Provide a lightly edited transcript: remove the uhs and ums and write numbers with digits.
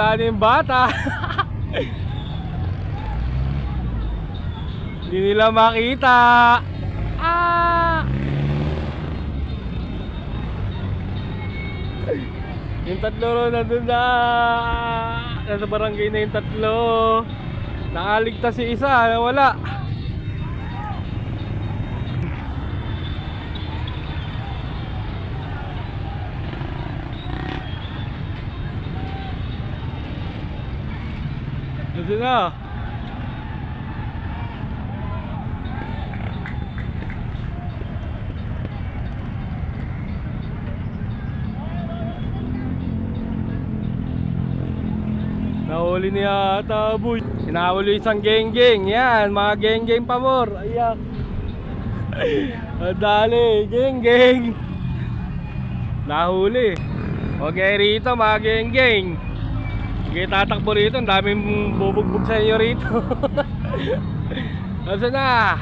Nawala na yung bata. Hindi nila makita. Ah! Yung tatlo ron nandun na. Nasa barangay na yung tatlo. Nakaligtas si isa, nawala. Nandun na. Nahuli niya ata, boy. Hinahuli isang geng-geng. Yan, mga geng-geng pamor. Ayak. Dali, geng-geng. Nahuli. Okay rito, mga geng-geng. Sige, tatakbo rito. Ang daming bubugbog sa inyo rito. Nasaan na?